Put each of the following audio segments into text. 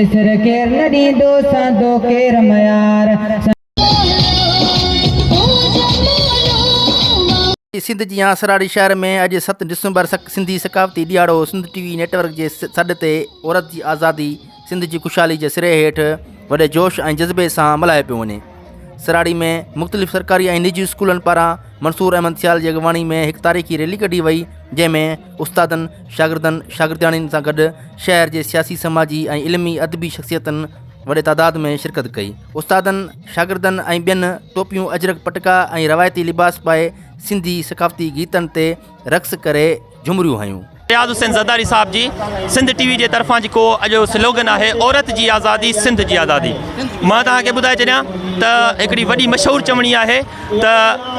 सिर केर नदी दो सादो केर मयार। सिंध जी सराड़ी शहर में अॼु 7 दिसंबर सिंधी सकाफ़ती ॾियारो सिंध टीवी नेटवर्क जे सॾ ते औरत जी आज़ादी सिंध जी ख़ुशहाली जे सिरे हेठि वॾे जोश ऐं जज़्बे सां मल्हायो पियो वञे। सराड़ी में मुख़्तलिफ़ सरकारी ऐं निजी स्कूलनि पारां मंसूर अहमद सियाल जी अॻवानी में हिकु तारीख़ी रैली कढी वई, जंहिंमें उस्तादनि शागिर्दाणियुनि सां गॾु शहर जे सियासी समाजी ऐं इल्मी अदबी शख़्सियतनि वॾे तादाद में शिरकत कई। उस्तादनि शागिर्दनि ऐं ॿियनि टोपियूं अजरक पटका ऐं रवायती लिबास पाए सिंधी सकाफ़ती गीतनि ते रक़्स करे झुमरियूं हयूं। रियाज़ हुसैन ज़रदारी साहब जी सिंध टीवी जे तरफ़ां जेको अॼु स्लोगन आहे औरत जी आज़ादी सिंध जी आज़ादी, मां तव्हांखे ॿुधाए छॾियां त हिकिड़ी वॾी मशहूरु चवणी आहे त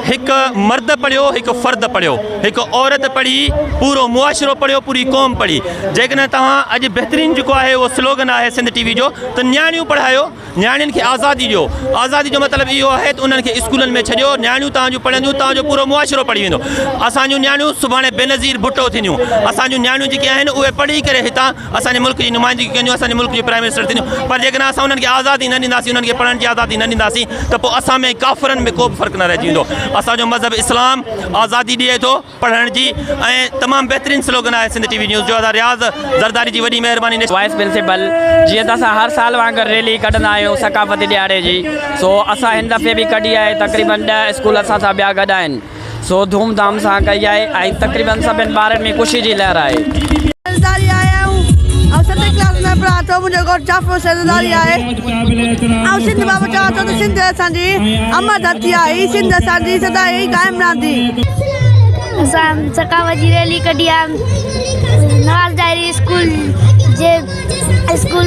हिकु मर्द पढ़ियो हिकु फ़र्द पढ़ियो, हिकु औरत पढ़ी पूरो मुआशिरो पढ़ियो, पूरी क़ौम पढ़ी। जेकॾहिं तव्हां अॼु बहितरीनु जेको आहे उहो स्लोगन आहे सिंध टीवी जो त न्याणियूं पढ़ायो, न्याणियुनि खे आज़ादी ॾियो। आज़ादी जो मतिलबु इहो आहे त उन्हनि खे स्कूलनि में छॾियो, न्याणियूं तव्हांजूं पढ़ंदियूं, तव्हांजो पूरो मुआशिरो पढ़ी वेंदो। असांजूं न्याणियूं सुभाणे बेनज़ीर भुट्टो थींदियूं, असांजूं न्याणियूं जेके आहिनि उहे पढ़ी करे हितां असांजे मुल्क जी नुमाइंदगी कंदियूं, असांजे मुल्क जी प्राइम मिनिस्टर थींदियूं। पर जेकॾहिं असां उन्हनि खे आज़ादी न ॾींदासीं, उन्हनि खे पढ़ण जी आज़ादी न ॾींदासीं त पोइ असां में काफ़िरनि में को बि फ़र्क़ु न रहिजी वेंदो। असांजो मज़हब इस्लाम आज़ादी ॾिए थो पढ़ण जी, ऐं तमामु बहितरीनु स्लोगन आहे सिंध टीवी न्यूज़ जो। रियाज़ ज़रदारी जी वॾी महिरबानी। वाइस प्रिंसिपल जीअं त असां हर साल वांगुरु रैली कढंदा आहियूं सकाफ़ती ॾियारे जी, सो असां हिन दफ़े बि कढी आहे। तक़रीबन 10 स्कूल असां सां ॿिया गॾु आहिनि, सो धूमधाम सां कई आहे ऐं तक़रीबन सभिनि ॿारनि में ख़ुशी जी लहर आहे। सतें क्लास में पढ़ा थो, मुंहिंजो घोटु जाफ़र ज़रदारी आहे। ऐं सिंध बाबा चवां थो त सिंध असांजी अमर धरती आहे, हीअ सिंध असांजी सदाईं क़ाइमु रहंदी। असां सकाफ़त जी रैली कढी आहे नवाज़ डायरी स्कूल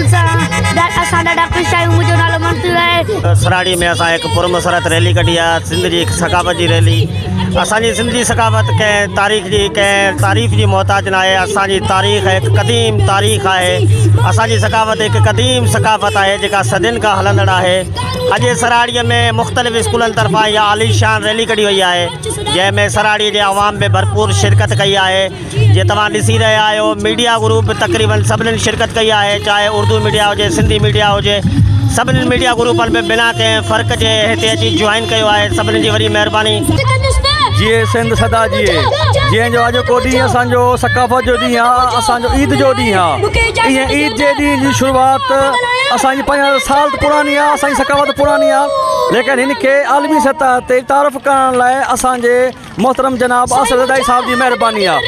सां असां ॾाढा ख़ुशि आहियूं। मुंहिंजो नालो मंसूर आहे। सराड़ी में असां हिकु पुरमसरत रैली कढी आहे, सिंध जी सकाफ़त जी रैली। असांजी सिंधी सकाफ़त कंहिं तारीख़ जी कंहिं तारीफ़ जी मोहताज न आहे। असांजी तारीख़ हिकु क़दीम तारीख़ आहे। असांजी सकाफ़त हिकु क़दीम सकाफ़त आहे जेका सदियुनि खां हलंदड़ आहे। अॼु सराड़ीअ में मुख़्तलिफ़ स्कूलनि तरफ़ां इहा आलीशान रैली कढी वई आहे, जंहिंमें सराड़ीअ जे आवाम में भरपूर शिरकत कई आहे। जीअं तव्हां ॾिसी रहिया आहियो, मीडिया ग्रुप तक़रीबन सभिनीनि शिरकत कई आहे, चाहे उर्दू मीडिया हुजे, सिंधी मीडिया हुजे, सभिनीनि मीडिया ग्रुपनि में बिना कंहिं फ़र्क़ जे हिते अची जॉइन कयो आहे। सभिनीनि जी वॾी महिरबानी। जीअं सिंध सदा जीए, जीअं जो अॼु को ॾींहुं असांजो सकाफ़त जो ॾींहुं आहे, असांजो ईद जो ॾींहुं आहे। ईअं ईद जे ॾींहं जी शुरूआति असांजी 50 साल पुरानी आहे, असांजी सकाफ़त पुरानी आहे, लेकिन हिन खे आलमी सतह ते तारीफ़ करण लाइ असांजे मोहतरम जनाब आसिफ ज़रदारी साहब जी महिरबानी आहे,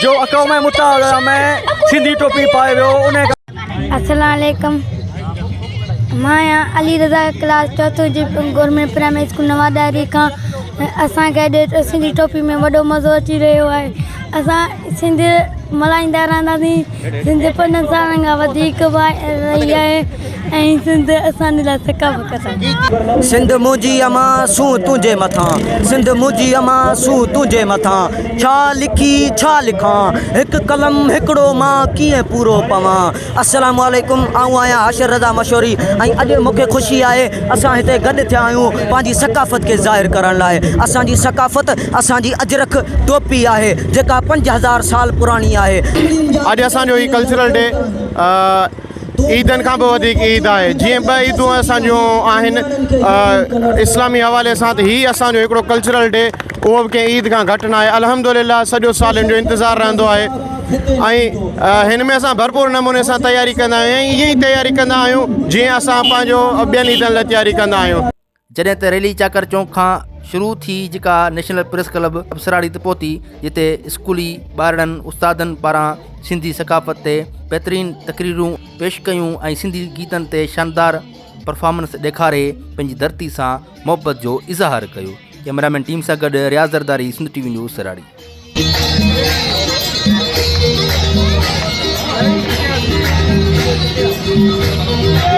जो अक़वाम मुत्तहिदा में सिंधी टोपी पाए वियो। उन अस्सलाम वालेकुम, मां आहियां अली रज़ा, क्लास 4 जी गवर्नमेंट प्राइमरी स्कूल नवाज़ डायरी खां। असांखे अॼु सिंधी टोपी में वॾो मज़ो अची रहियो आहे। असां सिंध मल्हाईंदा रहंदासीं, सिंध 5 सालनि खां वधीक रही आहे ऐं सिंध असांजे लाइ सकाफ़त आहे। सिंध मुंहिंजी अमां सूं तुंहिंजे मथां, सिंध मुंहिंजी अमां सूं तुंहिंजे मथां, छा लिखी छा लिखां, हिकु कलम हिकिड़ो मां कीअं पूरो पवां। अस्सलामु अलैकुम, आऊं आहियां हाशिर रज़ा मशहूरी, ऐं अॼु मूंखे ख़ुशी आहे असां हिते गॾु थिया आहियूं पंहिंजी सकाफ़त खे ज़ाहिर करण लाइ। असांजी सकाफ़त असांजी अजरक टोपी आहे जेका 5000 साल पुरानी आहे। अॼु असांजो ही कल्चरल डे ईदनि खां बि वधीक ईद आहे। जीअं 2 ईदूं असांजूं आहिनि इस्लामी हवाले सां, त हीअ असांजो हिकिड़ो कल्चरल डे उहो बि कंहिं ईद खां घटि न आहे। अल्हम्दुलिल्लाह सॼो साल हिन जो इंतज़ारु रहंदो आहे ऐं हिन में असां भरपूर नमूने सां तयारी कंदा आहियूं ऐं ईअं ई तयारी कंदा आहियूं जीअं असां पंहिंजो ॿियनि ईदनि लाइ तयारी कंदा आहियूं। जॾहिं त रैली चाकर चौक खां शुरू थी, जेका नेशनल प्रेस क्लब सराड़ी ते पहुती, जिते स्कूली ॿारनि उस्तादनि पारां सिंधी सकाफ़त ते बहितरीनु तक़रीरूं पेश कयूं ऐं सिंधी गीतनि ते शानदार परफॉर्मेंस ॾेखारे पंहिंजी धरती सां मोहबत जो इज़हार कयो। कैमरामैन टीम सां गॾु रियाज़ ज़रदारी, सिंध टीवी न्यूज़ सराड़ी। Yeah.